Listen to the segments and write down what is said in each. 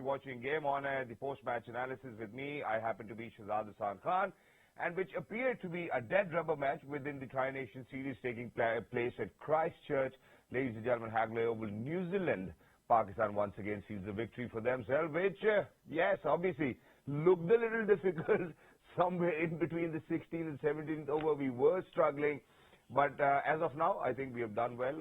watching Game On Air, the post-match analysis with me. I happen to be Shahzad Hasan Khan, and which appeared to be a dead rubber match within the Tri-Nation Series taking place at Christchurch. Ladies and gentlemen, Hagley Oval, New Zealand, Pakistan once again seals the victory for themselves, which, yes, obviously, looked a little difficult somewhere in between the 16th and 17th over. We were struggling, but as of now, I think we have done well.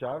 4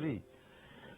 3.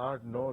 8, 9,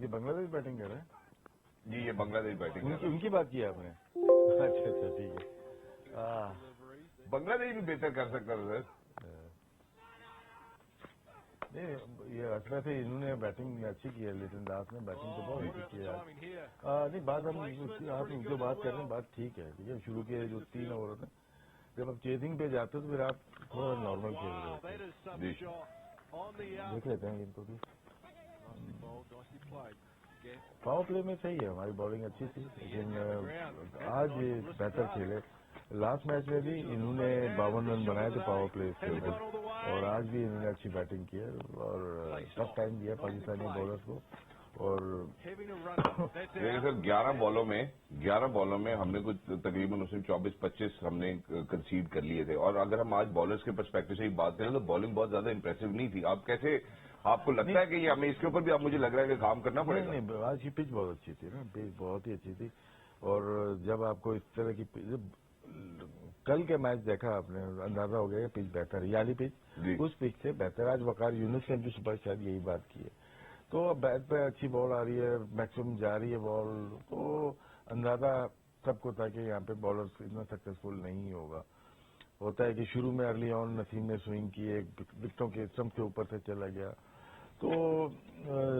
یہ بنگلہ دیش batting کر رہے ہیں؟ جی یہ بنگلہ دیش batting ان کی بات کی آپ نے؟ اچھا ٹھیک ہے. بنگلہ دیش بھی بہتر کر سکتا تھا سر. نہیں یہ اچھا سے انہوں نے بیٹنگ اچھی کی ہے، لیٹن داس نے بیٹنگ تو بہت اچھی کی ہے. نہیں بات ہم آپ جو بات کر رہے ہیں بات ٹھیک ہے. شروع کے جو 3 اوور ہیں جب آپ چیزنگ پہ جاتے ہو تو پھر آپ تھوڑا نارمل کھیل رہے ہوتے ہیں. دیکھ لیتے ہیں ان کو بھی. پاور پلے میں صحیح ہے، ہماری بالنگ اچھی تھی لیکن آج بہتر کھیلے. لاسٹ میچ میں بھی انہوں نے 52 رن بنائے تھے پاور پلے سے، اور آج بھی انہوں نے اچھی بیٹنگ کی ہے اور ٹف ٹائم دیا پاکستانی بالرز کو. اور سر 11 بالوں میں ہم نے کچھ تقریباً اس میں 24-25 ہم نے کنسیڈ کر لیے تھے. اور اگر ہم آج بالرز کے پرسپیکٹو سے ہی بات کریں تو بالنگ بہت زیادہ امپریسو نہیں تھی. آپ کو لگتا ہے کہ یہ ہمیں اس کے اوپر بھی مجھے لگ رہا ہے کہ کام کرنا پڑے گا؟ نہیں آج کی پچ بہت اچھی تھی نا، پچ بہت ہی اچھی تھی. اور جب آپ کو اس طرح کی کل کے میچ دیکھا آپ نے اندازہ ہو گیا کہ پچ بہتر ہے. یہ والی پچ اس پچ سے بہتر. آج وقار یونس نے بھی صبح شاید یہی بات کی ہے. تو بیٹ پہ اچھی بال آ رہی ہے، میکسیمم جا رہی ہے بال، تو اندازہ سب کو تھا کہ یہاں پہ بالر اتنا سکسیسفل نہیں ہوگا. ہوتا ہے کہ شروع میں ارلی آن نسیم نے سوئنگ کی، ایک وکٹوں کے اسٹمپ کے اوپر سے چلا گیا. تو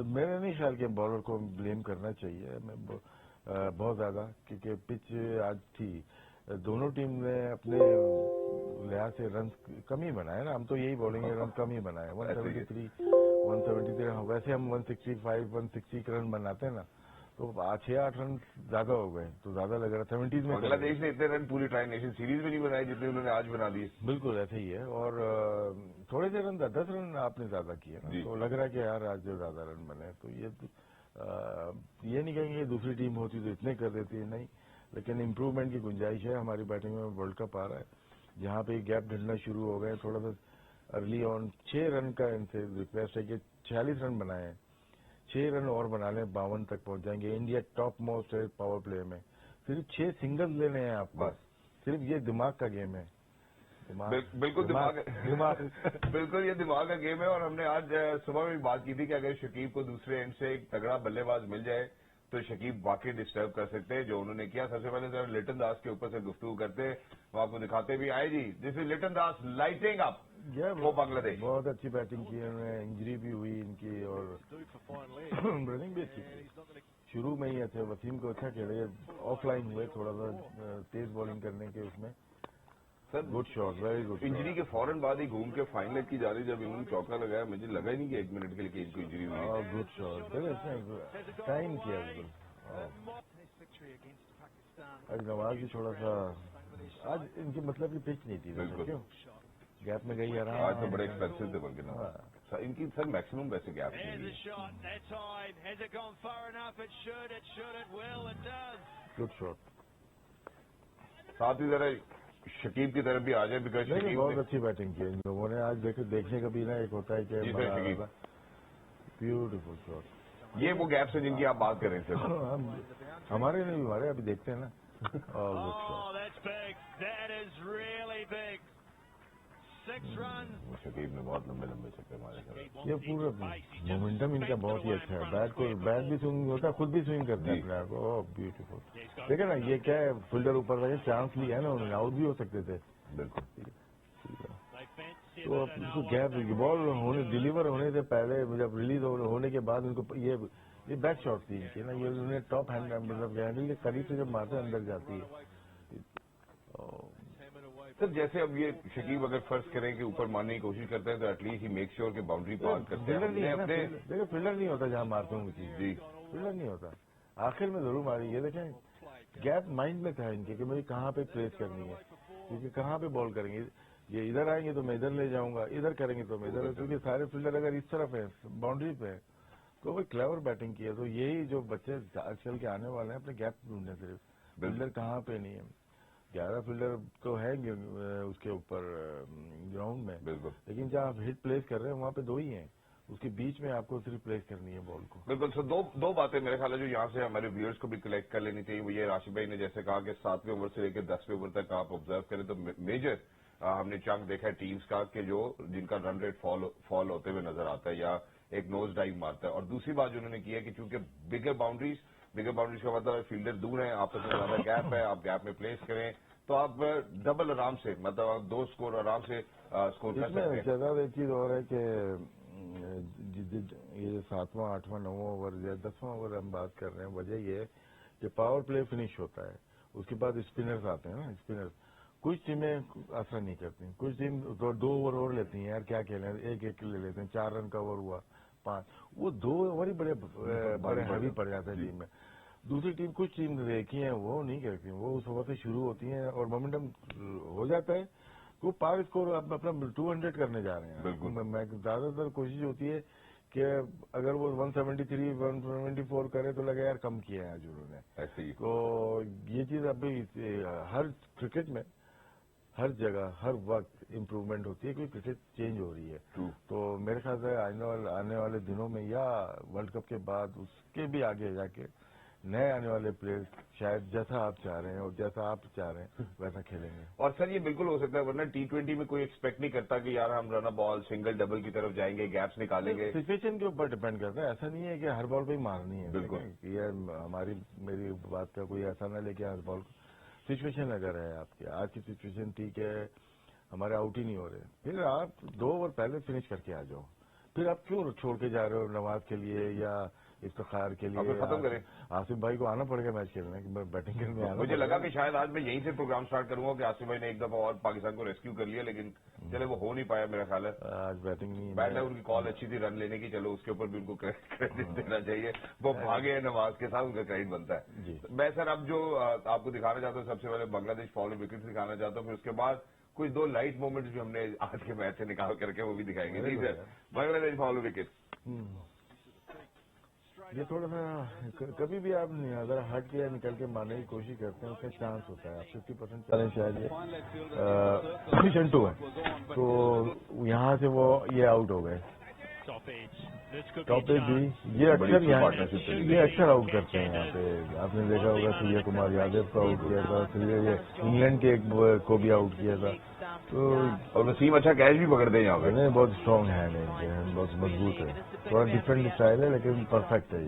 میرا نہیں خیال کہ بالر کو بلیم کرنا چاہیے بہت زیادہ، کیونکہ پچ آج تھی. دونوں ٹیم نے اپنے لحاظ سے رن کم ہی بنائے نا. ہم تو یہی بولیں گے رن کم ہی بنائے. 173 ویسے ہم 165 160 رن بناتے ہیں نا، تو 6-8 رن زیادہ ہو گئے تو زیادہ لگ رہا. 70s میں بنگلہ دیش نے اتنے رن پوری ٹرائی نیشن سیریز میں نہیں بنائے جتنے انہوں نے آج بنا دیے. بالکل ایسے ہی ہے. اور تھوڑے سے رن 10 رن آپ نے زیادہ کیے نا، تو لگ رہا ہے کہ یار آج جو زیادہ رن بنے. تو یہ نہیں کہیں گے دوسری ٹیم ہوتی تو اتنے کر دیتی ہے، نہیں. لیکن امپروومنٹ کی گنجائش ہے ہماری بیٹنگ میں. ورلڈ کپ آ رہا ہے جہاں پہ گیپ ڈھلنا شروع ہو گئے. تھوڑا سا ارلی آن 6 رن کا ان سے ریکویسٹ ہے کہ 46 رن بنائے ہیں، 6 رن اور بنا لیں 52 تک پہنچ جائیں گے. انڈیا ٹاپ موسٹ ہے پاور پلے میں. صرف 6 سنگل لینے ہیں آپ کو. صرف یہ دماغ کا گیم ہے. بالکل بالکل یہ دماغ کا گیم ہے. اور ہم نے آج صبح میں بھی بات کی تھی کہ اگر شکیب کو دوسرے اینڈ سے ایک تگڑا بلے باز مل جائے تو شکیب واقعی ڈسٹرب کر سکتے ہیں. جو انہوں نے کیا، سب سے پہلے ذرا لٹن داس کے اوپر سے گفتگو کرتے وہ آپ کو دکھاتے بھی آئے. جی دس از لٹن داس لائٹنگ اپ وہ بنگلہ دیش. بہت اچھی بیٹنگ کی انہوں نے. انجری بھی ہوئی ان کی اور رننگ بھی اچھی کی. شروع میں ہی اچھا وسیم کو اچھا کھیلے. آف لائن ہوئے تھوڑا سا تیز بالنگ کرنے کے اس میں. Sir good shot, very good. Injury کے فوراً بعد ہی گھوم کے فائنل کی جا رہی. جب انہوں نے چوکا لگایا مجھے لگا ہی نہیں کہ 1 منٹ کے لیے ان کو انجری ہوئی. Good shot. ٹائم کیا بالکل. آج نواز بھی تھوڑا سا آج ان کی مطلب کی پچ نہیں تھی. بالکل گیپ میں گئی آرام. آج تو بڑے ایکسپینسو تھے بلکہ نا ان کی سر میکسیمم ویسے گیپ نہیں. Good shot. ساتھ ہی ذرا شکیب کی طرف بھی آ جائے بیکاز شکیب بہت اچھی بیٹنگ کی ان لوگوں نے آج. دیکھنے کا بھی نا ایک ہوتا ہے کہ بیوٹیفل شاٹ. یہ وہ گیپس ہیں جن کی آپ بات کر رہے ہیں سر. ہمارے نہیں ہمارے ابھی دیکھتے ہیں نا. شکیب نے بہت لمبے لمبے چکر مارے. یہ پورا مومنٹم ان کا بہت ہی اچھا ہے. بیٹ بھی سوئنگ ہوتا ہے، خود بھی سوئنگ کرتے ہیں اپنے آپ کو. بیوٹیفل. دیکھیں نا یہ کیا ہے، فیلڈر اوپر رہے، چانس لیا ہے نا انہوں نے، آؤٹ بھی ہو سکتے تھے. بالکل. تو اس کو گیپ بال ڈلیور ہونے سے پہلے جب ریلیز ہونے کے بعد ان کو یہ بیک شاٹ تھی ان کی نا. یہ انہوں نے ٹاپ ہینڈ مطلب ہینڈل کے قریب سے جب مارتے اندر جاتی ہے. سر جیسے اب یہ شکیب اگر فرض کریں کہ اوپر مارنے کی کوشش کرتے ہیں تو ایٹ لیسٹ ہی میک شیور کہ باؤنڈری پار کرتے ہیں. دیکھیں فیلڈر نہیں ہوتا جہاں مارتے ہوں چیز. جی فیلڈر نہیں ہوتا. آخر میں ضرور ماری. یہ دیکھیں گیپ مائنڈ میں تھا ان کے کہ مجھے کہاں پہ پلیس کرنی ہے، کیونکہ کہاں پہ بال کریں گے. یہ ادھر آئیں گے تو میں ادھر لے جاؤں گا، ادھر کریں گے تو میں ادھر. کیونکہ سارے فیلڈر اگر اس طرف ہیں باؤنڈری پہ تو وہ کلیور بیٹنگ کی ہے. تو یہی جو بچے آج کل کے آنے والے ہیں اپنے گیپ ڈھونڈنے. صرف فیلڈر کہاں پہ نہیں ہے. 11 فیلڈر تو ہے اس کے اوپر گراؤنڈ میں. بالکل. لیکن جہاں آپ ہٹ پلیس کر رہے ہیں وہاں پہ 2 ہی ہیں. اس کے بیچ میں آپ کو صرف پلیس کرنی ہے بال کو. بالکل سر. دو باتیں میرے خیال ہے جو یہاں سے ہمارے ویورز کو بھی کلیکٹ کر لینی چاہیے. وہ یہ راشد بھائی نے جیسے کہا کہ 7ویں اوور سے لے کے 10ویں اوور تک آپ آبزرو کریں تو میجر ہم نے چنک دیکھا ہے ٹیمز کا کہ جو جن کا رن ریٹ فال ہوتے ہوئے نظر آتا ہے یا ایک نوز ڈائیو مارتا ہے. اور دوسری بات جو انہوں نے کی ہے کہ چونکہ بگر باؤنڈریز کا مطلب فیلڈر دور ہیں, آپس میں زیادہ گیپ ہے, آپ گیپ میں پلیس کریں تو آپ ڈبل آرام سے, مطلب آپ 2 اسکور آرام سے اسکور کر سکتے ہیں. شہزاد ایک چیز اور ہے کہ یہ 7واں 8واں 9واں اوور یا 10واں اوور ہم بات کر رہے ہیں, وجہ یہ ہے کہ پاور پلے فنش ہوتا ہے, اس کے بعد اسپنرز آتے ہیں نا. اسپنرز کچھ ٹیمیں اثر نہیں کرتی, کچھ ٹیم 2 اوور اور لیتی ہیں, یار کیا کھیلیں, ایک لے لیتے ہیں, 4 رن کا اوور ہوا 5, وہ 2 اوور ہی بڑے ہیوی پڑ جاتے ہیں ٹیم میں. دوسری ٹیم کچھ ٹیم دیکھی ہیں وہ نہیں کرتی, وہ اس وقت سے شروع ہوتی ہیں اور مومنٹم ہو جاتا ہے, وہ پار اسکور اپنا 200 کرنے جا رہے ہیں. بالکل میں زیادہ تر کوشش ہوتی ہے کہ اگر وہ 173 174 کرے تو لگے یار کم کیا ہے آج انہوں نے. ایسے ہی تو یہ چیز ابھی ہر کرکٹ میں ہر جگہ ہر وقت امپروومنٹ ہوتی ہے کیونکہ کرکٹ چینج ہو رہی ہے. تو میرے خیال سے آنے والے دنوں میں یا ورلڈ کپ کے بعد اس کے بھی آگے جا کے نئے آنے والے پلیئر شاید جیسا آپ چاہ رہے ہیں اور جیسا آپ چاہ رہے ہیں ویسا کھیلیں گے. اور سر یہ بالکل ہو سکتا ہے, ورنہ T20 میں کوئی ایکسپیکٹ نہیں کرتا کہ یار ہم رن بال سنگل ڈبل کی طرف جائیں گے, گیپس نکالیں گے. سچویشن کے اوپر ڈپینڈ کرتا ہے, ایسا نہیں ہے کہ ہر بال پہ ہی مارنی ہے. بالکل یہ میری بات کا کوئی ایسا نہ لے کے ہر بال کو, سچویشن اگر ہے آپ کی, آج کی سچویشن ٹھیک ہے, ہمارے آؤٹ ہی نہیں ہو رہے, پھر آپ 2 اوور پہلے فنش کر کے آ جاؤ. پھر آپ کیوں چھوڑ کے جا رہے ہو نواز کے لیے یا افتخار کے لیے؟ ختم کریں. آصف بھائی کو آنا پڑے گا میچ کھیلنے, بیٹنگ کرنے آنا. مجھے لگا کہ شاید آج میں یہیں سے پروگرام سٹارٹ کروں گا کہ آصف بھائی نے ایک دفعہ اور پاکستان کو ریسکیو کر لیا, لیکن چلے وہ ہو نہیں پایا میرا خیال ہے. آج بیٹنگ نہیں, بیٹر ان کی کال اچھی تھی رن لینے کی, چلو اس کے اوپر بھی ان کو کریڈٹ دینا چاہیے. وہ بھاگے ہیں نواز کے ساتھ, ان کا کریڈٹ بنتا ہے. میں سر اب جو آپ کو دکھانا چاہتا ہوں, سب سے پہلے بنگلہ دیش فالو وکٹ دکھانا چاہتا ہوں, پھر اس کے بعد کچھ 2 لائٹ مومنٹس جو ہم نے آج کے میچ سے نکال کر کے وہ بھی دکھائیں گے. جی سر, بنگلہ دیش فالو وکٹ. یہ تھوڑا سا کبھی بھی آپ ذرا ہٹ کے نکل کے مارنے کی کوشش کرتے ہیں, اس میں چانس ہوتا ہے. آپ 50% چلیں شاید یہ پوزیشن 2 ہے, تو یہاں سے وہ یہ آؤٹ ہو گئے. ٹاپ ایج بھی یہ اکثر آؤٹ کرتے ہیں یہاں پہ. آپ نے دیکھا ہوگا سوریہ کمار یادو کو آؤٹ کیا تھا, یہ انگلینڈ کے ایک کو بھی آؤٹ کیا تھا. تو اور وسیم اچھا کیچ بھی پکڑتے ہیں یہاں پہ, بہت اسٹرانگ ہینڈ ہے, بہت مضبوط ہے. تھوڑا ڈفرینٹ اسٹائل ہے لیکن پرفیکٹ ہے.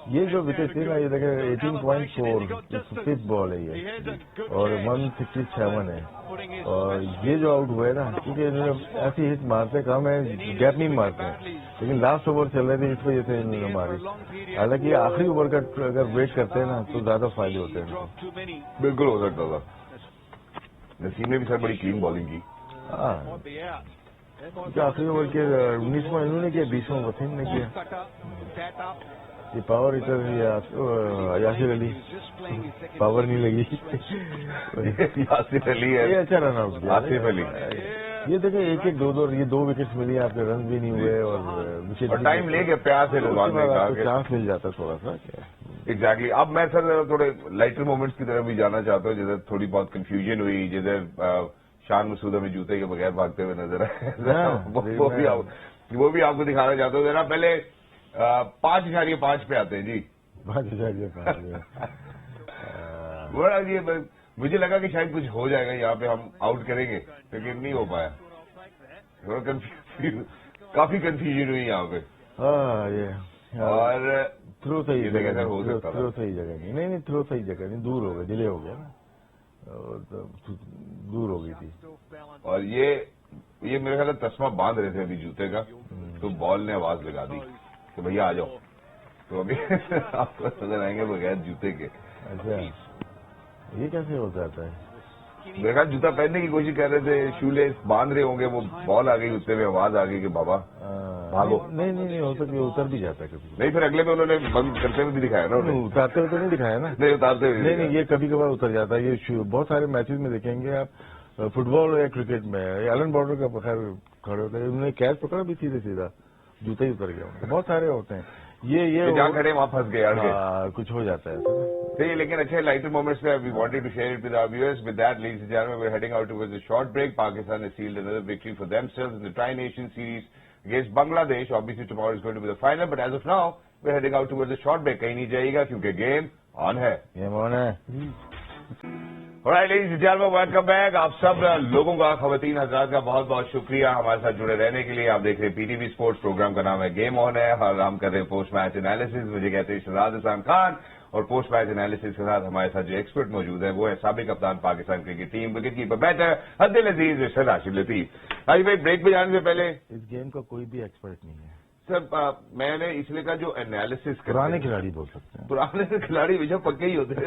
یہ جو وکٹ تھی نا, یہ دیکھیں 18.4 5th بال ہے یہ, اور 167 ہے. اور یہ جو آؤٹ ہوئے نا, کیونکہ انہوں نے ایسی ہٹ مارتے کم ہے, گیپ نہیں مارتے ہیں, لیکن لاسٹ اوور چل رہے تھے اس وجہ سے انہوں نے ماری. حالانکہ یہ آخری اوور کا اگر ویٹ کرتے ہیں نا تو زیادہ فائدے ہوتے ہیں. بالکل ہو سکتا تھا. نسیم نے بھی سر بڑی کلین بالنگ کی. ہاں, آخری اوور کے 19واں انہوں نے کیا, 20واں وسیم نے کیا. یہ پاور ہیٹر یاسر علی, پاور نہیں لگی. یاسر علی ہے, یہ اچھا رن آؤٹ کیا آصف علی. یہ دیکھیں 1-1 2 یہ 2 وکٹس ملی, آپ کے رن بھی نہیں ہوئے اور ٹائم لے کے پیار سے چانس مل جاتا تھوڑا سا. ایگزیکٹلی. اب میں سر تھوڑے لائٹر مومنٹس کی طرف بھی جانا چاہتا ہوں, جیسے تھوڑی بہت کنفیوژن ہوئی, جیسے شان مسعود ہمیں جوتے کے بغیر بھاگتے ہوئے نظر آئے, وہ بھی آپ کو دکھانا چاہتا ہوں. ذرا پہلے 5.5 پہ آتے ہیں. جی 5.5. بڑا جی, مجھے لگا کہ شاید کچھ ہو جائے گا یہاں پہ, ہم آؤٹ کریں گے, لیکن نہیں ہو پایا. کافی کنفیوژن ہوئی یہاں پہ. ہاں, یہ اور تھرو صحیح جگہ ہو سکتا, تھرو صحیح جگہ نہیں, تھرو صحیح جگہ نہیں, دور ہو گیا, ڈیلے ہو گیا نا, دور ہو گئی تھی. اور یہ میرے خیال تسمہ باندھ رہے تھے ابھی جوتے کا, تو بال نے آواز لگا دی کہ بھیا آ جاؤ, تو ابھی آپ کو نظر آئیں گے بغیر جوتے کے. اچھا, یہ کیسے ہو جاتا ہے؟ میرے خیال جوتا پہننے کی کوشش کر رہے تھے, شو لیس باندھ رہے ہوں گے, وہ بال آ گئی, جوتے میں آواز آ گئی کہ بابا بھاگو. نہیں ہو سکتا, اتر بھی جاتا ہے کبھی. نہیں, پھر اگلے میں انہوں نے بند کرتے ہوئے بھی دکھایا نا, اتارتے ہوئے تو نہیں دکھایا نا. نہیں اتارتے ہوئے نہیں, یہ کبھی کبھار اتر جاتا ہے. یہ بہت سارے میچز میں دیکھیں گے آپ, فٹ بال یا کرکٹ میں, ایلن بارڈر کا بخیر کھڑے ہوتے ہیں, انہوں نے کیچ پکڑا بھی سیدھا جوتا ہی اتر گیا. بہت سارے ہوتے ہیں یہ جہاں کھڑے وہاں پھنس گئے, کچھ ہو جاتا ہے. لیکن اچھے لائٹر مومنٹس پہ we wanted to share it with our viewers. With that ladies and gentleman, we are heading out towards a short break. Pakistan has sealed another victory for themselves in the Tri-Nation Series against Bangladesh. Obviously tomorrow is going to be the final, but as of now we are heading out towards a short break. کہیں نہیں جائے گا کیونکہ game آن ہے. Alright, ladies and gentlemen, welcome back. آپ سب لوگوں کا خواتین حضرات کا بہت بہت شکریہ ہمارے ساتھ جڑے رہنے کے لیے. آپ دیکھ رہے ہیں P T V sports. Program کا نام ہے گیم آن ہے اور ہم کر رہے ہیں پوسٹ میچ انالیسز. مجھے کہتے ہیں شہزاد حسان خان اور پوسٹ میچ انالیسز کے ساتھ ہمارے ساتھ جو ایکسپرٹ موجود ہے وہ ہے سابق captain Pakistan cricket team wicket keeper batter Abdul Aziz Rashid Latif. آج بھائی بریک پہ جانے سے پہلے اس گیم کا کوئی بھی ایکسپرٹ نہیں ہے سر. میں نے اس لیے کہا جو انالیسز پرانے کھلاڑی بول سکتے ہیں. پرانے کھلاڑی ہمیشہ پکے ہی ہوتے ہیں.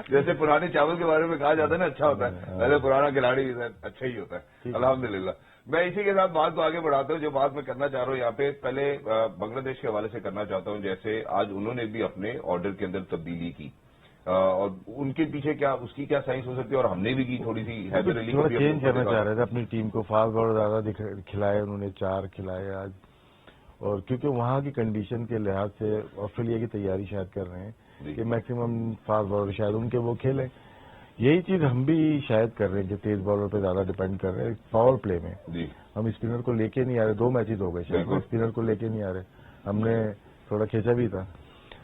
جیسے پرانے چاول کے بارے میں کہا جاتا ہے نا اچھا ہوتا ہے, ویسے پرانا کھلاڑی اچھا ہی ہوتا ہے الحمدللہ. میں اسی کے ساتھ بات کو آگے بڑھاتا ہوں. جو بات میں کرنا چاہ رہا ہوں یہاں پہ پہلے بنگلہ دیش کے حوالے سے کرنا چاہتا ہوں. جیسے آج انہوں نے بھی اپنے آرڈر کے اندر تبدیلی کی اور ان کے پیچھے کیا اس کی کیا سائنس ہو سکتی ہے اور ہم نے بھی کی تھوڑی سی. حیدر علی کو چینج کرنا چاہ رہے تھے اپنی ٹیم کو. فاسٹ بالر زیادہ کھلائے انہوں نے, 4 کھلائے آج. اور کیونکہ وہاں کی کنڈیشن کے لحاظ سے آسٹریلیا کی تیاری شاید کر رہے ہیں کہ میکسیمم فاسٹ بالر شاید ان کے وہ کھیلیں. یہی چیز ہم بھی شاید کر رہے ہیں کہ تیز بالر پہ زیادہ ڈیپینڈ کر رہے ہیں. پاور پلے میں ہم اسپنر کو لے کے نہیں آ رہے. 2 میچز ہو گئے شاید اسپنر کو لے کے نہیں آ رہے. ہم نے تھوڑا کھینچا بھی تھا.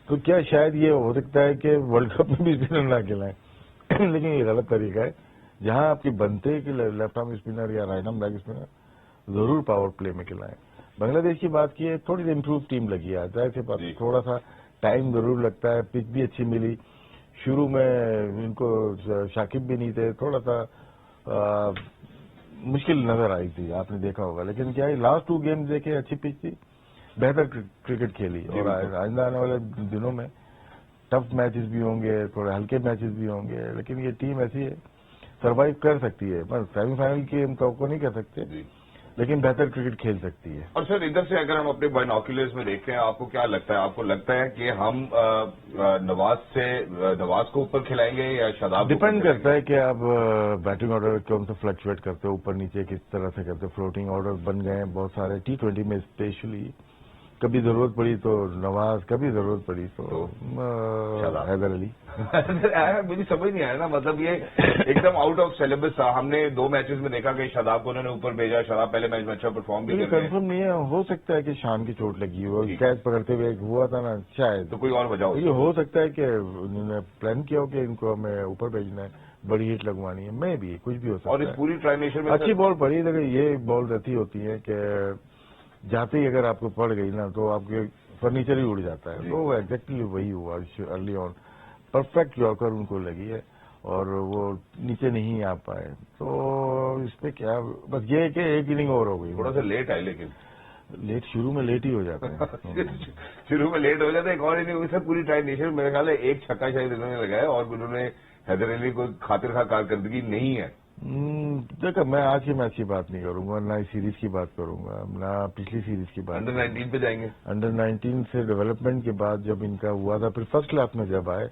تو کیا شاید یہ ہو سکتا ہے کہ ورلڈ کپ میں بھی اسپنر نہ کھلائیں. لیکن یہ غلط طریقہ ہے. جہاں آپ کی بنتے کہ لیفٹ آرم اسپنر یا رائٹ آرم بیک اسپنر ضرور پاور پلے میں کھلائیں. بنگلہ دیش کی بات کی ہے, تھوڑی سی امپروو ٹیم لگی ہے. ظاہر سی بات تھوڑا سا ٹائم ضرور لگتا ہے. پچ بھی اچھی ملی. شروع میں ان کو شاکب بھی نہیں تھے, تھوڑا سا مشکل نظر آئی تھی, آپ نے دیکھا ہوگا. لیکن کیا ہے لاسٹ 2 گیمز دیکھے اچھی پچ تھی, بہتر کرکٹ کھیلی. اور آئندہ آنے والے دنوں میں ٹف میچز بھی ہوں گے, تھوڑے ہلکے میچز بھی ہوں گے. لیکن یہ ٹیم ایسی ہے سروائیو کر سکتی ہے. بس سیمی فائنل کی ہم توقع نہیں کر سکتے لیکن بہتر کرکٹ کھیل سکتی ہے. اور سر ادھر سے اگر ہم اپنے بائنوکولرز میں دیکھتے ہیں آپ کو کیا لگتا ہے؟ آپ کو لگتا ہے کہ ہم نواز کو اوپر کھلائیں گے یا شاداب؟ ڈپینڈ کرتا ہے کہ آپ بیٹنگ آرڈر کون سے فلکچویٹ کرتے ہو, اوپر نیچے کس طرح سے کرتے. فلوٹنگ آرڈر بن گئے ہیں بہت سارے T20 میں اسپیشلی. کبھی ضرورت پڑی تو نواز, کبھی ضرورت پڑی تو حیدر علی. مجھے سمجھ نہیں آیا نا, مطلب یہ ایک دم آؤٹ آف سلیبس تھا. ہم نے 2 میچز میں دیکھا کہ شاداب کو انہوں نے اوپر بھیجا. شاداب پہلے میچ میں اچھا پرفارم بھی کر کنفرم نہیں ہے. ہو سکتا ہے کہ شان کی چوٹ لگی ہو, کیچ پکڑتے ہوئے ہوا تھا نا شاید, تو کوئی اور وجہ ہو. یہ ہو سکتا ہے کہ انہوں نے پلان کیا ہو کہ ان کو ہمیں اوپر بھیجنا ہے, بڑی ہٹ لگوانی ہے. میں بھی کچھ بھی ہو سکتا ہے. اور اس پوری ٹرائنیشن میں اچھی بال پڑی, لیکن یہ بال ایسی ہوتی ہے کہ جاتے ہی اگر آپ کو پڑ گئی نا تو آپ کے فرنیچر ہی اڑ جاتا ہے. تو ایگزیکٹلی وہی ہوا ارلی آن. پرفیکٹ یارکر ان کو لگی ہے اور وہ نیچے نہیں آ پائے. تو اس پہ کیا, بس یہ ہے کہ ایک اننگ اوور ہو گئی. تھوڑا سا لیٹ آئے, لیکن لیٹ شروع میں لیٹ ہی ہو جاتا ہے. شروع میں لیٹ ہو جاتا ہے. ایک اور اننگ ہوئی سر پوری ٹرائنیشن میرے خیال ہے 1 چھکا شاید انہوں نے لگایا اور انہوں نے حیدر علی کو خاطر خواہ کارکردگی نہیں ہے. دیکھا میں آج کے میچ کی بات نہیں کروں گا, نہ اس سیریز کی بات کروں گا, نہ پچھلی سیریز کی بات. انڈر 19 پہ جائیں گے. انڈر 19 سے ڈیولپمنٹ کے بعد جب ان کا ہوا تھا, پھر فرسٹ کلاس میں جب آئے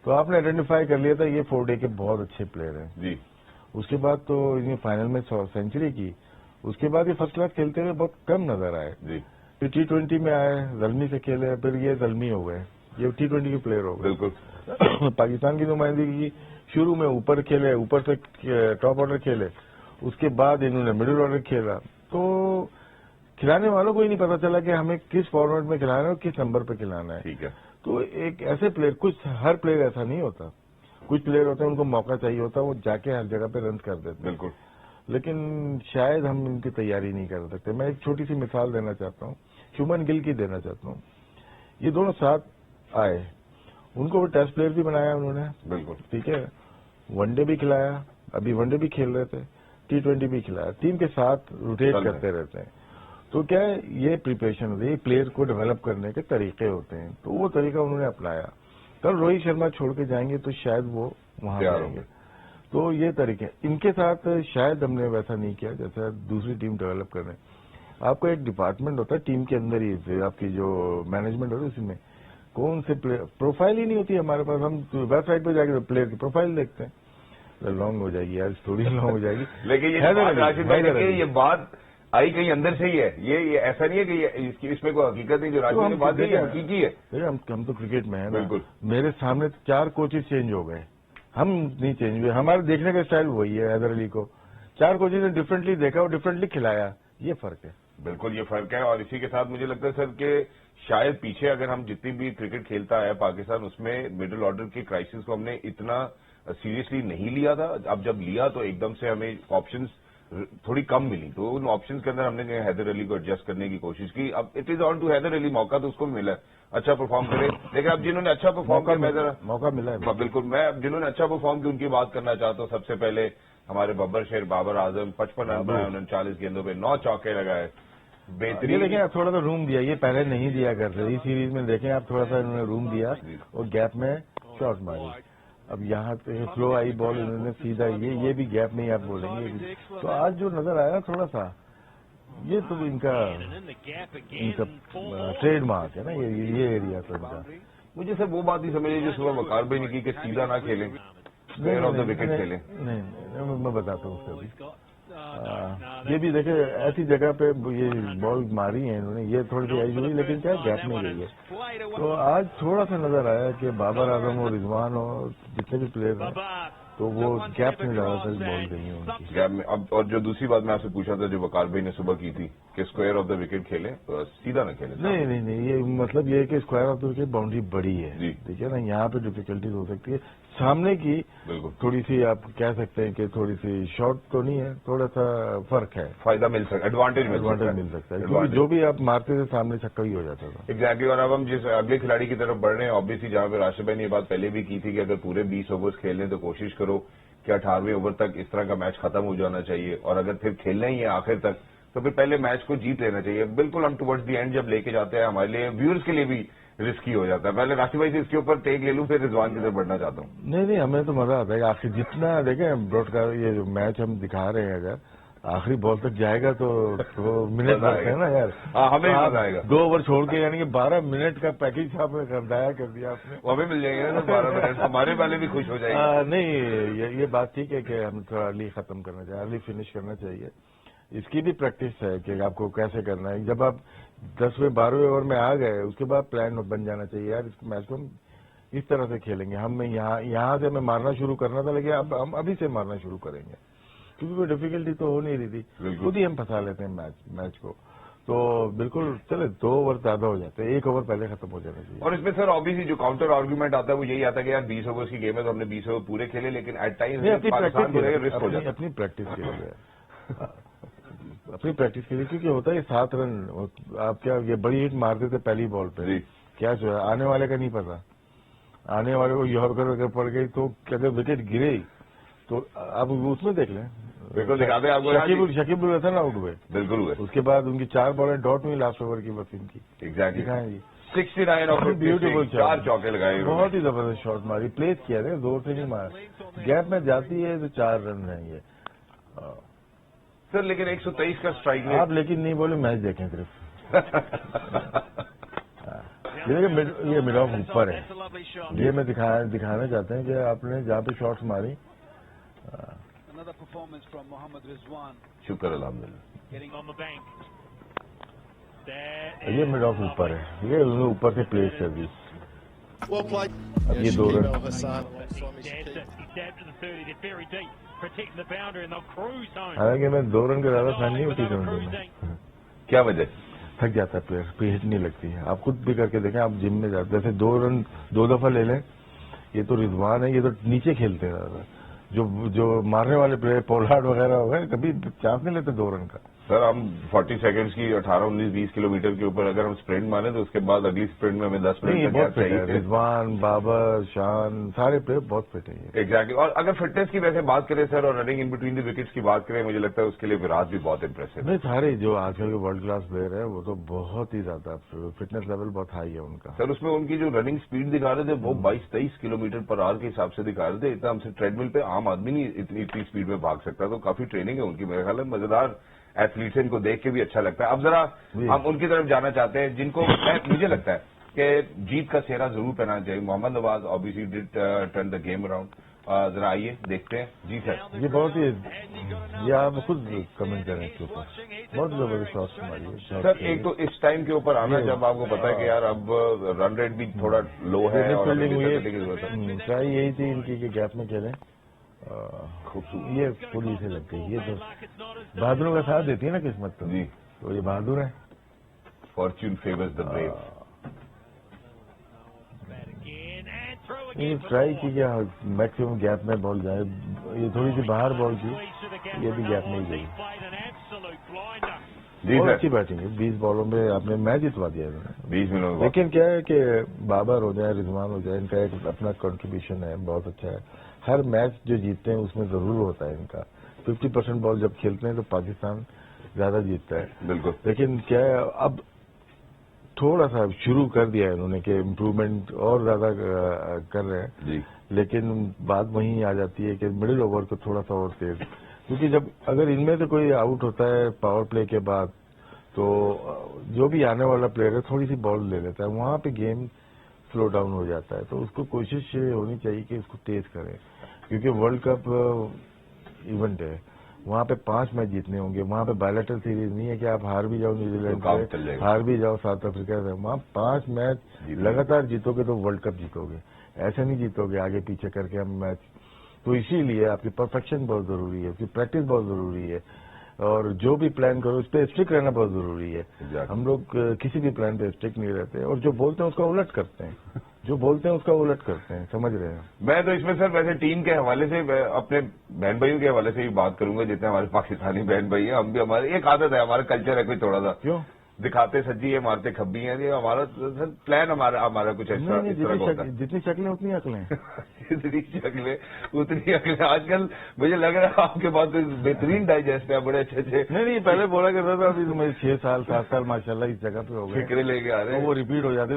تو آپ نے آئیڈینٹیفائی کر لیا تھا یہ 4 ڈے کے بہت اچھے پلیئر ہیں. جی اس کے بعد تو انہیں فائنل میں 100 سینچری کی. اس کے بعد یہ فرسٹ کلاس کھیلتے ہوئے بہت کم نظر آئے. جی پھر T20 میں آئے, زلمی سے کھیلے, پھر یہ زلمی ہو گئے, یہ T20 کے پلیئر ہو گئے. بالکل. پاکستان کی نمائندگی شروع میں اوپر کھیلے, اوپر سے ٹاپ آرڈر کھیلے, اس کے بعد انہوں نے مڈل آرڈر کھیلا. تو کھلانے والوں کو ہی نہیں پتا چلا کہ ہمیں کس فارمیٹ میں کھلانا ہے اور کس نمبر پہ کھلانا ہے. ٹھیک ہے. تو ایک ایسے پلیئر, کچھ ہر پلیئر ایسا نہیں ہوتا. کچھ پلیئر ہوتے ہیں ان کو موقع چاہیے ہوتا, وہ جا کے ہر جگہ پہ رنز کر دیتے. بالکل. لیکن شاید ہم ان کی تیاری نہیں کر سکتے. میں ایک چھوٹی سی مثال دینا چاہتا ہوں, شبمن گل کی دینا چاہتا ہوں. یہ دونوں ساتھ آئے, ان کو وہ ٹیسٹ پلیئر بھی بنایا انہوں نے. بالکل ٹھیک ہے. ون ڈے بھی کھلایا, ابھی ون ڈے بھی کھیل رہے تھے, T20 بھی کھلایا. ٹیم کے ساتھ روٹیٹ کرتے رہتے ہیں. تو کیا ہے یہ پریپریشن ہوتی ہے, پلیئر کو ڈیولپ کرنے کے طریقے ہوتے ہیں. تو وہ طریقہ انہوں نے اپنایا. کل روہت شرما چھوڑ کے جائیں گے تو شاید وہ وہاں جائیں گے. تو یہ طریقے ان کے ساتھ شاید ہم نے ویسا نہیں کیا جیسا دوسری ٹیم ڈیولپ کرنے. آپ کا ایک ڈپارٹمنٹ ہوتا ہے ٹیم کے اندر ہی, آپ کی جو مینجمنٹ ہوتی ہے اسی میں کون سے پلیئر, پروفائل ہی نہیں ہوتی ہمارے پاس. ہم ویب سائٹ پہ جا کے پلیئر کی پروفائل دیکھتے ہیں. لانگ ہو جائے گی یار, تھوڑی لانگ ہو جائے گی. لیکن یہ بات آئی کہیں اندر سے ہی ہے. یہ ایسا نہیں ہے کہ اس میں کوئی حقیقت نہیں. جو راشد نے بات کی ہے حقیقی ہے. ہم تو کرکٹ میں ہیں. بالکل. میرے سامنے 4 کوچز چینج ہو گئے, ہم نہیں چینج ہوئے. ہمارے دیکھنے کا اسٹائل وہی ہے. حیدر علی کو 4 کوچز نے ڈفرینٹلی دیکھا اور ڈفرینٹلی کھلایا. یہ فرق ہے. بالکل یہ فرق ہے. اور اسی کے ساتھ مجھے لگتا ہے سر کہ شاید پیچھے اگر ہم جتنی بھی کرکٹ کھیلتا ہے پاکستان, اس میں مڈل آرڈر کے کرائسس کو ہم نے اتنا سیریسلی نہیں لیا تھا. اب جب لیا تو ایک دم سے ہمیں آپشنز تھوڑی کم ملی, تو ان آپشنز کے اندر ہم نے حیدر علی کو ایڈجسٹ کرنے کی کوشش کی. اب it is on to Haider Ali, موقع تو اس کو بھی ملا ہے اچھا پرفارم کرے, لیکن اب جنہوں نے اچھا پرفارم کیا, میں ذرا موقع ملا ہے بالکل, میں جنہوں نے اچھا پرفارم کیا ان کی بات کرنا چاہتا ہوں. سب سے پہلے ہمارے ببر شیر بابر اعظم, 55 رن بنائے, 39 گیندوں پہ 9 چوکے لگائے, بہترین. دیکھیں آپ تھوڑا سا روم دیا, یہ پہلے نہیں دیا کرتے, اس سیریز میں دیکھیں آپ تھوڑا سا انہوں نے روم دیا اور گیپ میں شاٹ ماری. اب یہاں پہ سلو آئی بال انہوں نے سیدھا, یہ بھی گیپ نہیں آپ بولیں گے. تو آج جو نظر آیا تھوڑا سا, یہ تو ان کا ٹریڈ مارک ہے نا, یہ ایریا تو ان کا. مجھے سر وہ بات نہیں سمجھ جو صبح وقار بھائی نے کی کہ سیدھا نہ کھیلیں, اسکوائر آف دا وکٹ کھیلیں. نہیں, میں بتاتا ہوں اس کا بھی. یہ بھی دیکھیں ایسی جگہ پہ یہ بال ماری ہے انہوں نے, یہ تھوڑی سی آئی ہوئی لیکن کیا گیپ میں گئی ہے. تو آج تھوڑا سا نظر آیا کہ بابر اعظم اور رضوان اور جتنے بھی پلیئر ہیں تو وہ گیپ میں زیادہ تر بال گئی ہیں ان کی گیپ میں. اب اور جو دوسری بات میں آپ سے پوچھا تھا جو وقار بھائی نے صبح کی تھی کہ اسکوائر آف دا وکٹ کھیلیں, سیدھا نہ کھیلیں. نہیں, یہ مطلب یہ ہے کہ square of the wicket boundary بڑی ہے, جی ٹھیک ہے نا, یہاں پہ ڈیفیکلٹیز ہو سکتی ہے. سامنے کی بالکل تھوڑی سی آپ کہہ سکتے ہیں کہ تھوڑی سی شارٹ تو نہیں ہے, تھوڑا سا فرق ہے, فائدہ مل سکتا ہے, ایڈوانٹیج مل سکتا ہے, کیونکہ جو بھی آپ مارتے تھے سامنے چھکا ہی ہو جاتا تھا. ایگزیکٹلی. اور اب ہم جس اگلے کھلاڑی کی طرف بڑھ رہے ہیں, آبویسلی جہاں پہ راشد بھائی نے یہ بات پہلے بھی کی تھی کہ اگر پورے 20 اوورز کھیلیں تو کوشش کرو کہ 18ویں اوور تک اس طرح کا میچ ختم ہو جانا چاہیے, اور اگر پھر کھیلنا ہی ہے آخر تک تو پھر پہلے میچ کو جیت لینا چاہیے. بالکل ہم ٹورڈز دی اینڈ جب لے کے جاتے ہیں ہمارے لیے ویورز کے لیے بھی رسکی ہو جاتا ہے. پہلے راشد بھائی سے اس کے اوپر ٹیک لے لوں, پھر رضوان کی طرف بڑھنا چاہتا ہوں. نہیں, ہمیں تو مزہ آتا ہے آخر جتنا دیکھیں براڈ کاسٹ یہ جو میچ ہم دکھا رہے ہیں, اگر آخری بال تک جائے گا تو منٹ لگتے ہیں نا یار. ہمیں مزہ آئے گا. 2 اوور چھوڑ کے یعنی کہ 12 منٹ کا پیکج آپ نے ضائع کر دیا آپ نے. وہ ہمیں مل جائیں گے نا 12 منٹ, ہمارے والے بھی خوش ہو جائیں گے. نہیں, یہ بات ٹھیک ہے کہ ہم تھوڑا ارلی ختم کرنا چاہیے, ارلی فنش کرنا چاہیے. اس کی بھی پریکٹس ہے کہ آپ کو کیسے کرنا ہے. جب آپ 10ویں 12ویں اوور میں آ گئے اس کے بعد پلان بن جانا چاہیے, یار اس میچ کو ہم اس طرح سے کھیلیں گے. ہم یہاں سے ہمیں مارنا شروع کرنا تھا, لیکن اب ہم ابھی سے مارنا شروع کریں گے, کیونکہ کوئی ڈیفیکلٹی تو ہو نہیں رہی تھی, خود ہی ہم پھنسا لیتے ہیں میچ کو. تو بالکل چلے 2 اوور زیادہ ہو جاتے ہیں, 1 اوور پہلے ختم ہو جانا چاہیے. اور اس میں سر آبویسلی جو کاؤنٹر آرگومنٹ آتا ہے وہ یہی آتا ہے کہ یار 20 اوورز کی گیم ہے تو ہم نے 20 اوور پورے کھیلے, لیکن ایٹ ٹائم پاکستان کو رسک ہو جاتا ہے. اپنی پریکٹس کے لیے اپنی پریکٹس کے لیے, کیونکہ ہوتا ہے 7 رن آپ کیا یہ بڑی ہٹ مارتے تھے پہلی بال پہ, کیا جو ہے آنے والے کا نہیں پتا, آنے والے کو یارکر اگر پڑ گئی تو اگر وکٹ گرے تو آپ اس میں دیکھ لیں. بالکل دکھاتے ہیں آپ کو شکیب الحسن آؤٹ ہوئے, بالکل ہوئے, اس کے بعد ان کی 4 بالیں ڈاٹ ہوئی لاسٹ اوور کی وسیم کی. ایگزیکٹلی دکھائیں جی 69 اور بیوٹیفل 4 چوکے لگائے, بہت ہی زبردست شاٹ ماری, پلیس کیا تھا, زور سے نہیں مارا, گیپ میں جاتی ہے تو 4 رن ہیں یہ سر. لیکن 123 کا اسٹرائک آپ لیکن نہیں بولے, میچ دیکھیں صرف. یہ مڈ آف اوپر ہے, یہ میں دکھانا چاہتے ہیں کہ آپ نے جہاں پہ شاٹس ماری. شکر الحمدللہ. یہ مڈ آف اوپر ہے, یہ انہوں نے اوپر سے پلیس کر دی. اب یہ 2 رن حالانکہ میں 2 رن کا زیادہ فین نہیں ہوتی میں. کیا وجہ؟ تھک جاتا ہے پلیئر, پہ ہٹ نہیں لگتی ہے. آپ خود بھی کر کے دیکھیں, آپ جم میں جاتے جیسے 2 رن 2 دفعہ لے لیں. یہ تو رضوان ہے, یہ تو نیچے کھیلتے ہیں زیادہ. جو مارنے والے پلیئر پولارڈ وغیرہ ہو گئے کبھی چانس نہیں لیتے 2 رن کا. سر ہم 40 سیکنڈز کی 18 19 20 کلومیٹر کے اوپر اگر ہم اسپرنٹ ماریں تو اس کے بعد اگلی اسپرنٹ میں ہمیں 10 منٹ بہت فٹ ہے. رضوان, بابر, شان سارے پلیئر بہت فٹ ہیں. ایگزیکٹلی. اور اگر فٹنس کی ویسے بات کریں سر اور running in between the wickets کی بات کریں, مجھے لگتا ہے اس کے لیے وراٹ بھی بہت امپریسو ہے. سارے جو آج کل کے ورلڈ کلاس پلیئر ہیں وہ تو بہت ہی زیادہ فٹنس لیول بہت ہائی ہے ان کا. سر اس میں ان کی جو رننگ اسپیڈ دکھا رہے تھے وہ 22-23 کلومیٹر پر آور کے حساب سے دکھا رہے تھے. اتنا ہم سے ٹریڈ مل پہ عام آدمی نہیں اتنی اسپیڈ میں بھاگ سکتا, تو کافی ٹریننگ ہے ان کی. میرے خیال ہے مزیدار ایتھلیٹس ان کو دیکھ کے بھی اچھا لگتا ہے. اب ذرا ہم ان کی طرف جانا چاہتے ہیں جن کو مجھے لگتا ہے کہ جیت کا سہرا ضرور پہنانا چاہیے. محمد نواز obviously did turn the game around. ذرا آئیے دیکھتے ہیں. جی سر, یہ بہت ہی, یہ آپ خود کمنٹ کریں اس کے اوپر, بہت زبردست شاٹ ہماری ہے. سر ایک تو اس ٹائم کے اوپر آنا جب آپ کو پتا ہے کہ یار اب رن ریٹ بھی تھوڑا لو ہے, چاہے یہی تھی ان کی کہ گیپ میں کھیلیں. یہ پوری سے لگ گئی. یہ تو بہادروں کا ساتھ دیتی ہے نا قسمت تو. جی تو یہ بہادر ہے. فارچون فیورز دا بریو. ٹرائی کی کہ میکسیمم گیپ میں بال جائے. یہ تھوڑی سی باہر بال تھی, یہ بھی گیپ نہیں گئی. بہت اچھی بیٹنگ ہے. 20 بالوں میں آپ نے میچ جتوا دیا انہوں نے 20 منٹ. لیکن کیا ہے کہ بابر ہو جائے, رضوان ہو جائے, ان کا ایک اپنا کنٹریبیوشن ہے, بہت اچھا ہے. ہر میچ جو جیتتے ہیں اس میں ضرور ہوتا ہے ان کا. 50% بال جب کھیلتے ہیں تو پاکستان زیادہ جیتتا ہے. بالکل. لیکن کیا ہے, اب تھوڑا سا شروع کر دیا ہے انہوں نے کہ امپروومنٹ اور زیادہ کر رہے ہیں جی. لیکن بات وہیں آ جاتی ہے کہ مڈل اوور کو تھوڑا سا اور تیز, کیونکہ جب اگر ان میں سے کوئی آؤٹ ہوتا ہے پاور پلے کے بعد تو جو بھی آنے والا پلیئر ہے تھوڑی سی بال لے لیتا ہے, وہاں پہ گیم سلو ڈاؤن ہو جاتا ہے. تو اس کو کوشش ہونی چاہیے کہ اس کو تیز کریں, کیونکہ ورلڈ کپ ایونٹ ہے, وہاں پہ 5 میچ جیتنے ہوں گے. وہاں پہ بائیلیٹرل سیریز نہیں ہے کہ آپ ہار بھی جاؤ نیوزی لینڈ سے, ہار بھی جاؤ ساؤتھ افریقہ سے. وہاں 5 میچ لگاتار جیتو گے تو ورلڈ کپ جیتو گے, ایسے نہیں جیتو گے آگے پیچھے کر کے ہم میچ. تو اسی لیے آپ کی پرفیکشن بہت ضروری ہے, اس کی پریکٹس بہت ضروری ہے, اور جو بھی پلان کرو اس پہ اسٹرک رہنا بہت ضروری ہے. ہم لوگ کسی بھی پلان پہ اسٹرک نہیں رہتے, اور جو بولتے ہیں اس کا الٹ کرتے ہیں, جو بولتے ہیں اس کا الٹ کرتے ہیں. سمجھ رہے ہیں. میں تو اس میں سر ویسے ٹیم کے حوالے سے اپنے بہن بھائیوں کے حوالے سے بھی بات کروں گا. جتنے ہمارے پاکستانی بہن بھائی ہیں, ہم بھی, ہماری ایک عادت ہے, ہمارا کلچر ہے کوئی تھوڑا سا کیوں دکھاتے سجی ہے مارتے کھبی ہیں. یہ ہمارا سر پلان ہمارا کچھ ایسا اس طرح کا ہوتا ہے. جتنی شکلیں اتنی عقلیں. جتنی شکلیں اتنی عقلیں. آج کل مجھے لگ رہا ہے آپ کے پاس بہترین ڈائجسٹ ہے, بڑے اچھے. نہیں پہلے بولا کرتا تھا, ابھی تو مجھے 6 سال 7 سال ماشاء اللہ اس جگہ پہ ہو گئے, فکرے لے کے آ رہے ہیں, وہ ریپیٹ ہو جاتے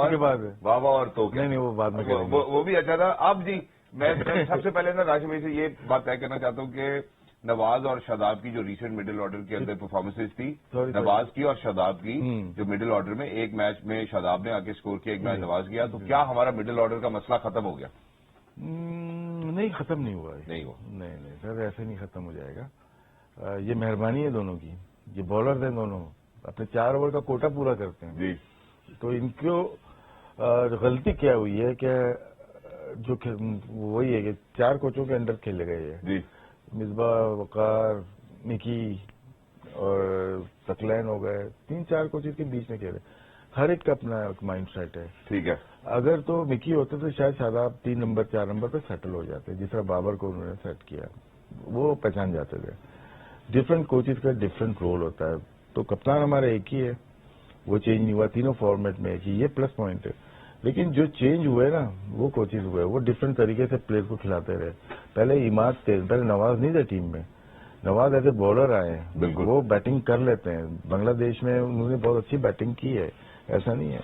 کے بعد. واہ واہ اور تو نہیں وہ بعد میں کریں گے. وہ بھی اچھا تھا. اب جی میں سب سے پہلے نا راشد بھائی سے یہ بات طے کرنا چاہتا ہوں کہ نواز اور شاداب کی جو ریسنٹ مڈل آرڈر کے اندر پرفارمنسز تھی, نواز کی اور شاداب کی جو مڈل آرڈر میں, ایک میچ میں شاداب نے آگے اسکور کیا, ایک میچ نواز کیا, تو کیا ہمارا مڈل آرڈر کا مسئلہ ختم ہو گیا؟ نہیں ختم نہیں ہوا. نہیں سر, ایسے نہیں ختم ہو جائے گا. یہ مہربانی ہے دونوں کی. یہ بالرز ہیں دونوں, اپنے 4 اوور کا کوٹا پورا کرتے ہیں جی. تو ان کو غلطی کیا ہوئی ہے کہ جو وہی ہے کہ 4 کوچوں کے انڈر کھیلے گئے ہیں جی. مصباح, وقار, نکی اور تقلین ہو گئے, 3-4 کوچز کے بیچ میں کھیلے. ہر ایک کا اپنا مائنڈ سیٹ ہے. ٹھیک ہے. اگر تو مکی ہوتے تو شاید شاداب 3 نمبر 4 نمبر پہ سیٹل ہو جاتے, جس طرح بابر کو انہوں نے سیٹ کیا, وہ پہچان جاتے تھے. ڈفرینٹ کوچز کا ڈفرینٹ رول ہوتا ہے. تو کپتان ہمارا ایک ہی ہے, وہ چینج نہیں ہوا تینوں فارمیٹ میں ایک ہی, یہ پلس پوائنٹ ہے. لیکن جو چینج ہوئے نا وہ کوچز ہوئے, وہ ڈفرینٹ طریقے سے پلیئر کو کھلاتے رہے. پہلے عماد تھے, پہلے نواز نہیں تھے ٹیم میں. نواز ایسے بالر آئے ہیں, بالکل وہ بیٹنگ کر لیتے ہیں. بنگلہ دیش میں انہوں نے بہت اچھی بیٹنگ کی ہے, ایسا نہیں ہے,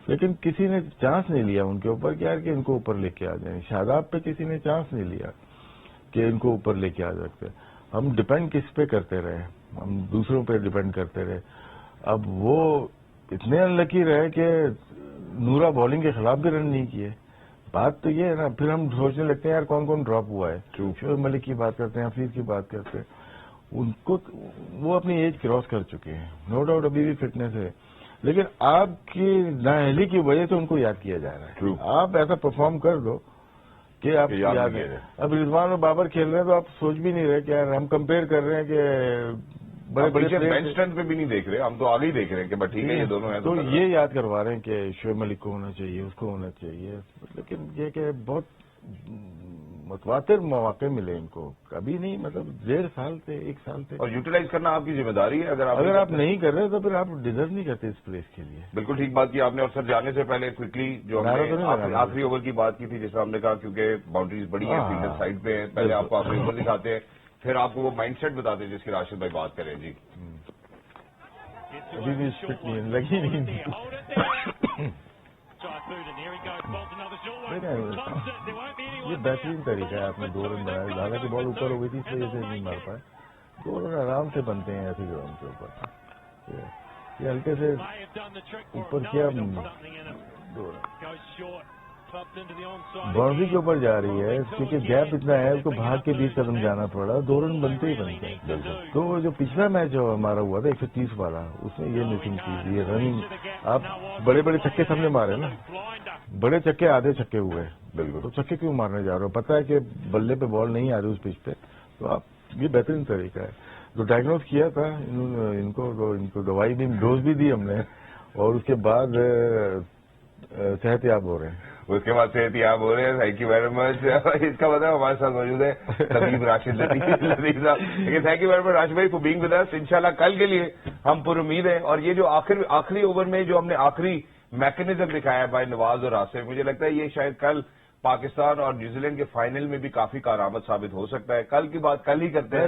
لیکن کسی نے چانس نہیں لیا ان کے اوپر کہ یار کہ ان کو اوپر لے کے آ جائیں. شاداب پہ کسی نے چانس نہیں لیا کہ ان کو اوپر لے کے آ سکتے. ہم ڈپینڈ کس پہ کرتے رہے, ہم دوسروں پہ ڈپینڈ کرتے رہے. اب وہ اتنے انلکی رہے کہ نورا بالنگ کے خلاف بھی رن نہیں کیے. بات تو یہ ہے نا, پھر ہم سوچنے لگتے ہیں یار کون کون ڈراپ ہوا ہے. شعیب ملک کی بات کرتے ہیں, حفیظ کی بات کرتے ہیں, ان کو وہ اپنی ایج کراس کر چکے ہیں, نو ڈاؤٹ ابھی بھی فٹنس ہے, لیکن آپ کی نااہلی کی وجہ سے ان کو یاد کیا جا رہا ہے. آپ ایسا پرفارم کر دو کہ آپ یاد ہے. اب رضوان اور بابر کھیل رہے ہیں تو آپ سوچ بھی نہیں رہے کہ یار ہم کمپیئر کر رہے ہیں کہ بڑے بڑے بینچ اسٹرینتھ پہ بھی نہیں دیکھ رہے, ہم تو آگے ہی دیکھ رہے ہیں کہ ٹھیک ہے یہ دونوں ہیں. تو یہ یاد کروا رہے ہیں کہ شعیب ملک کو ہونا چاہیے, اس کو ہونا چاہیے. لیکن یہ کہ بہت متواتر مواقع ملے ان کو, کبھی نہیں, مطلب 1.5 سال سے 1 سال سے. اور یوٹیلائز کرنا آپ کی ذمہ داری ہے. اگر آپ نہیں کر رہے تو پھر آپ ڈیزرو نہیں کرتے اس پلیس کے لیے. بالکل ٹھیک بات کی آپ نے. اور سر جانے سے پہلے کوئکلی جو ہم نے آخری اوور کی بات کی تھی, جیسے ہم نے کہا کیونکہ باؤنڈریز بڑی ہیں, فیلڈر سائڈ پہ ہیں, پہلے آپ کو آخری اوور دکھاتے ہیں, پھر آپ کو وہ مائنڈ سیٹ بتاتے ہیں جس کی راشد بھائی بات کریں. جی ابھی بھی اسپٹ نہیں لگی نہیں. یہ بہترین طریقہ ہے, آپ نے 2 رن بنائے. حالانکہ بال اوپر ہو گئی تھی اس وجہ سے نہیں مار پائے. 2 رن آرام سے بنتے ہیں ایسے گراؤنڈ کے اوپر. یہ ہلکے سے اوپر کیا 2 رن باؤنڈری کے اوپر جا رہی ہے, کیونکہ گیپ اتنا ہے اس کو بھاگ کے 20 قدم جانا پڑا. 2 رن بنتے ہی بنتے ہیں. تو جو پچھلا میچ جو ہمارا ہوا تھا 130 والا, اس میں یہ مسنگ چیز, یہ رننگ. آپ بڑے بڑے چھکے سب نے مارے نا, بڑے چھکے آدھے چھکے ہوئے. بالکل. تو چھکے کیوں مارنے جا رہے ہو, پتہ ہے کہ بلے پہ بال نہیں آ رہی اس پچ پہ, تو آپ یہ بہترین طریقہ ہے. جو ڈائگنوز کیا تھا ان کو دوائی بھی ڈوز بھی دی ہم نے, اور اس کے بعد صحت یاب ہو رہے ہیں. اس کے بعد صحت یاب ہو رہے ہیں. Thank you very much. اس کا مطلب ہمارے ساتھ موجود ہے طبیب راشد لطیف صاحب. لیکن تھینک یو ویری مچ راشد بھائی فار بینگ ود اس. انشاءاللہ کل کے لیے ہم پر امید ہیں. اور یہ جو آخری اوور میں جو ہم نے آخری میکینزم دکھایا ہے بھائی نواز اور آصف, مجھے لگتا ہے یہ شاید کل پاکستان اور نیوزی لینڈ کے فائنل میں بھی کافی کارآمد ثابت ہو سکتا ہے. کل کی بات کل ہی کرتے ہیں.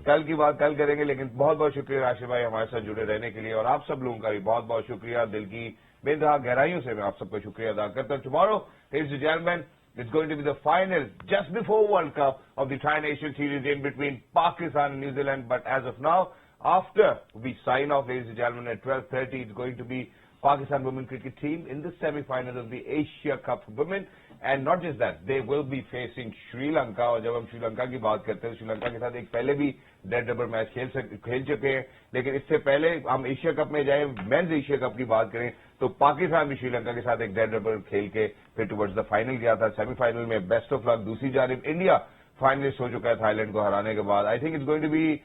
کل کی بات کل کریں گے. لیکن بہت بہت شکریہ راشد بھائی ہمارے ساتھ جڑے رہنے کے لیے, اور آپ سب لوگوں کا بھی بہت بہت شکریہ. دل کی بے انتہا گہرائیوں سے میں آپ سب کا شکریہ ادا کرتا ہوں. Tomorrow ladies and gentleman it's going to be the final just before World Cup of the Tri-Nation Series in between Pakistan and New Zealand. But as of now, after we sign off, ladies and gentlemen, at 12:30, it's going to be Pakistan women cricket team in the semi-final of the Asia Cup for women. And not just that, they will be facing Sri Lanka. اور جب ہم شری لنکا کی بات کرتے ہیں, شری لنکا کے ساتھ ایک پہلے بھی ڈیڈ ربر میچ کھیل چکے ہیں. لیکن اس سے پہلے ہم ایشیا کپ میں جائیں, مینز ایشیا کپ کی بات کریں تو پاکستان بھی شری لنکا کے ساتھ ایک ڈیڈ ربر کھیل کے پھر ٹورڈز دا فائنل گیا تھا. سیمی فائنل میں بیسٹ آف لک. دوسری جانب انڈیا فائنلسٹ ہو چکا ہے تھائی لینڈ کو ہرانے کے بعد. I think it's going to be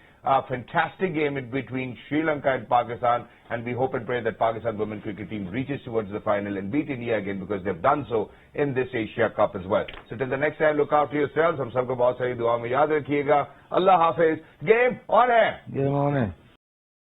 fantastic game in between Sri Lanka and Pakistan, and we hope and pray that Pakistan women cricket team reaches towards the final and beat India again, because they've done so in this Asia Cup as well. So till the next time, look out for yourselves. ہم سب کو بہت ساری دعا میں یاد رکھیے گا. اللہ حافظ. Game on ہے.